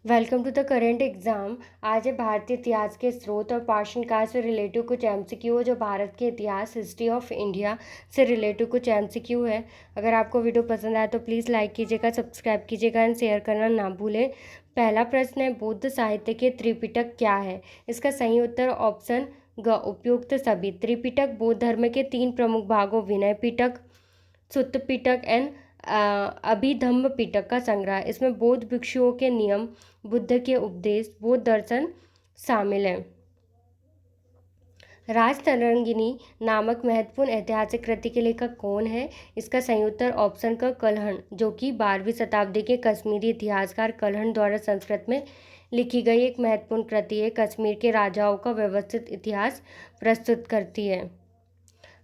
Welcome to the current exam. आज है भारतीय इतिहास के स्रोत और पाषाण काल से रिलेटिव कुछ एमसीक्यू जो भारत के इतिहास हिस्ट्री ऑफ इंडिया से रिलेटिव कुछ एमसीक्यू है। अगर आपको वीडियो पसंद आए तो प्लीज़ लाइक कीजिएगा, सब्सक्राइब कीजिएगा एंड शेयर करना ना भूलें। पहला प्रश्न है, बौद्ध साहित्य के त्रिपिटक क्या है? इसका सही उत्तर ऑप्शन ग उपयुक्त सभी। त्रिपिटक बौद्ध धर्म के 3 प्रमुख भागों विनय पिटक, सुत्त पिटक एंड अभिधम्म पिटक का संग्रह। इसमें बौद्ध भिक्षुओं के नियम, बुद्ध के उपदेश, बौद्ध दर्शन शामिल है। राजतरंगिणी नामक महत्वपूर्ण ऐतिहासिक कृति के लेखक कौन है? इसका सही उत्तर ऑप्शन क कल्हण, जो कि 12वीं शताब्दी के कश्मीरी इतिहासकार कल्हण द्वारा संस्कृत में लिखी गई एक महत्वपूर्ण कृति है। कश्मीर के राजाओं का व्यवस्थित इतिहास प्रस्तुत करती है।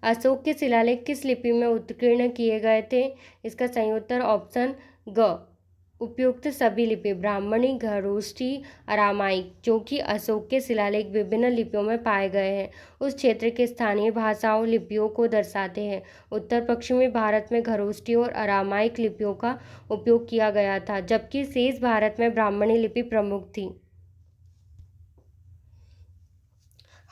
अशोक के शिलालेख किस लिपि में उत्कीर्ण किए गए थे? इसका सही उत्तर ऑप्शन ग उपयुक्त सभी लिपि, ब्राह्मणी, खरोष्ठी, अरामाइक, जो कि अशोक के शिलालेख विभिन्न लिपियों में पाए गए हैं, उस क्षेत्र के स्थानीय भाषाओं लिपियों को दर्शाते हैं। उत्तर पश्चिमी भारत में खरोष्ठी और अरामाइक लिपियों का उपयोग किया गया था, जबकि शेष भारत में ब्राह्मणी लिपि प्रमुख थी।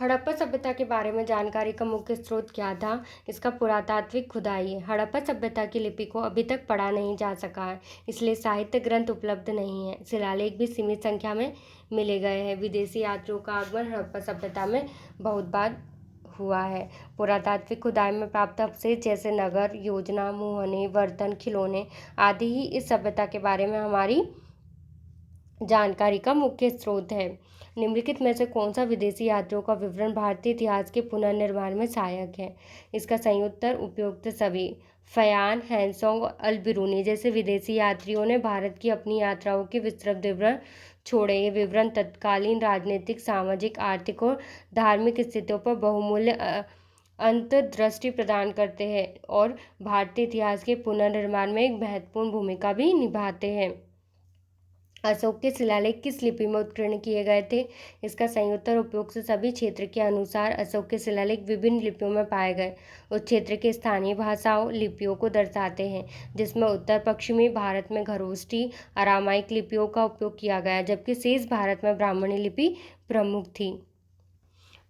हड़प्पा सभ्यता के बारे में जानकारी का मुख्य स्रोत क्या था? इसका पुरातात्विक खुदाई है। हड़प्पा सभ्यता की लिपि को अभी तक पढ़ा नहीं जा सका है, इसलिए साहित्य ग्रंथ उपलब्ध नहीं है। शिलालेख भी सीमित संख्या में मिले गए हैं। विदेशी यात्रियों का आगमन हड़प्पा सभ्यता में बहुत बार हुआ है। पुरातात्विक खुदाई में प्राप्त अवशेष जैसे नगर, योजना, मुहने, बर्तन, खिलौने आदि ही इस सभ्यता के बारे में हमारी जानकारी का मुख्य स्रोत है। निम्नलिखित में से कौन सा विदेशी यात्रियों का विवरण भारतीय इतिहास के पुनर्निर्माण में सहायक है? इसका सही उत्तर उपयुक्त सभी। फयान, हैंसोंग और अल-बिरूनी जैसे विदेशी यात्रियों ने भारत की अपनी यात्राओं के विस्तृत विवरण छोड़े। ये विवरण तत्कालीन राजनीतिक, सामाजिक, आर्थिक और धार्मिक स्थितियों पर बहुमूल्य अंतर्दृष्टि प्रदान करते हैं और भारतीय इतिहास के पुनर्निर्माण में एक महत्वपूर्ण भूमिका भी निभाते हैं। अशोक के शिलालेख किस लिपि में उत्कीर्ण किए गए थे? इसका सही उत्तर उपयुक्त सभी। क्षेत्र के अनुसार अशोक के शिलालेख विभिन्न लिपियों में पाए गए उस क्षेत्र के स्थानीय भाषाओं लिपियों को दर्शाते हैं, जिसमें उत्तर पश्चिमी भारत में खरोष्ठी, अरामाइक लिपियों का उपयोग किया गया, जबकि शेष भारत में ब्राह्मणी लिपि प्रमुख थी।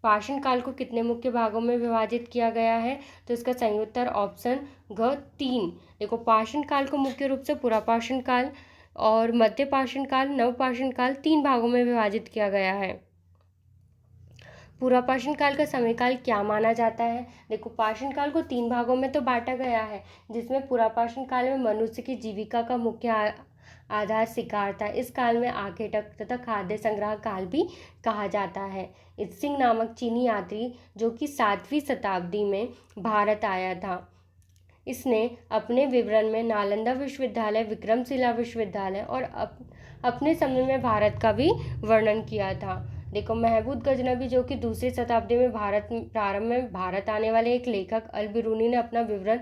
पाषाण काल को कितने मुख्य भागों में विभाजित किया गया है? तो इसका सही उत्तर ऑप्शन घ 3। देखो, पाषाण काल को मुख्य रूप से पुरापाषाण काल और मध्य पाषाण काल, नवपाषाण काल 3 भागों में विभाजित किया गया है। पुरापाषाण काल का समयकाल क्या माना जाता है? देखो, पाषाण काल को 3 भागों में तो बांटा गया है, जिसमें पुरापाषाण काल में मनुष्य की जीविका का मुख्य आधार शिकार था। इस काल में आखेटक तथा खाद्य संग्रह काल भी कहा जाता है। इत्सिंग नामक चीनी यात्री, जो कि 7वीं शताब्दी में भारत आया था, इसने अपने विवरण में नालंदा विश्वविद्यालय, विक्रमशिला विश्वविद्यालय और अपने समय में भारत का भी वर्णन किया था। देखो, महमूद गजनबी, जो कि 2री शताब्दी में प्रारंभ में भारत आने वाले एक लेखक, अल-बिरूनी ने अपना विवरण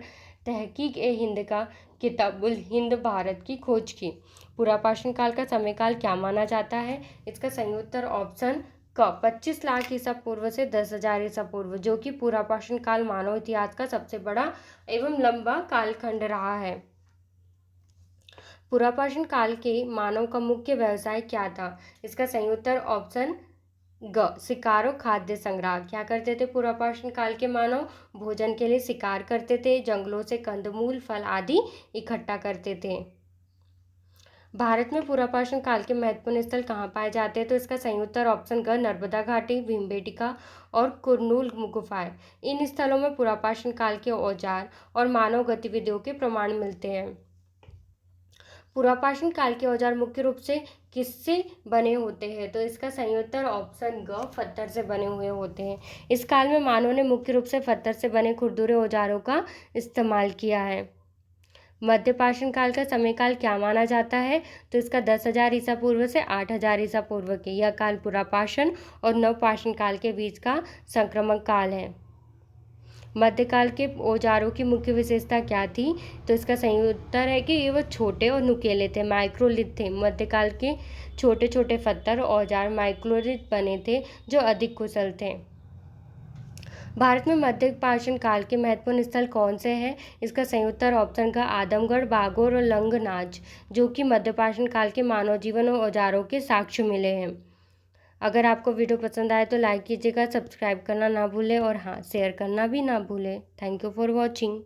तहकीक ए हिंद का किताबुल हिंद भारत की खोज की। पुरापाषाण काल का समयकाल क्या माना जाता है? इसका सही उत्तर ऑप्शन क 25 लाख ईसा पूर्व से 10,000 ईसा पूर्व, जो कि पुरापाषाण काल मानव इतिहास का सबसे बड़ा एवं लंबा कालखंड रहा है। पुरापाषाण काल के मानव का मुख्य व्यवसाय क्या था? इसका सही उत्तर ऑप्शन ग शिकार और खाद्य संग्रह। क्या करते थे पुरापाषाण काल के मानव? भोजन के लिए शिकार करते थे, जंगलों से कंदमूल, फल आदि इकट्ठा करते थे। भारत में पुरापाषाण काल के महत्वपूर्ण स्थल कहाँ पाए जाते हैं? तो इसका सही उत्तर ऑप्शन ग नर्मदा घाटी, भीमबेटका और कुरनूल गुफाएं। इन स्थलों में पुरापाषाण काल के औजार और मानव गतिविधियों के प्रमाण मिलते हैं। पुरापाषाण काल के औजार मुख्य रूप से किससे बने होते हैं? तो इसका सही उत्तर ऑप्शन ग पत्थर से बने हुए होते हैं। इस काल में मानव ने मुख्य रूप से पत्थर से बने खुरदुरे औजारों का इस्तेमाल किया है। मध्य पाषाण काल का समयकाल क्या माना जाता है? तो इसका 10,000 ईसा पूर्व से 8,000 ईसा पूर्व के यह काल पुरापाषाण और नवपाषाण काल के बीच का संक्रमण काल है। मध्यकाल के औजारों की मुख्य विशेषता क्या थी? तो इसका सही उत्तर है कि ये वो छोटे और नुकीले थे, माइक्रोलिथ थे। मध्यकाल के छोटे छोटे पत्थर औजार माइक्रोलिथ बने थे, जो अधिक कुशल थे। भारत में मध्य पाषाण काल के महत्वपूर्ण स्थल कौन से हैं? इसका सही उत्तर ऑप्शन का आदमगढ़, बागोर और लंगनाच, जो कि मध्य पाषाण काल के मानव जीवन और औजारों के साक्ष्य मिले हैं। अगर आपको वीडियो पसंद आए तो लाइक कीजिएगा, सब्सक्राइब करना ना भूलें और हाँ, शेयर करना भी ना भूलें। Thank you for watching.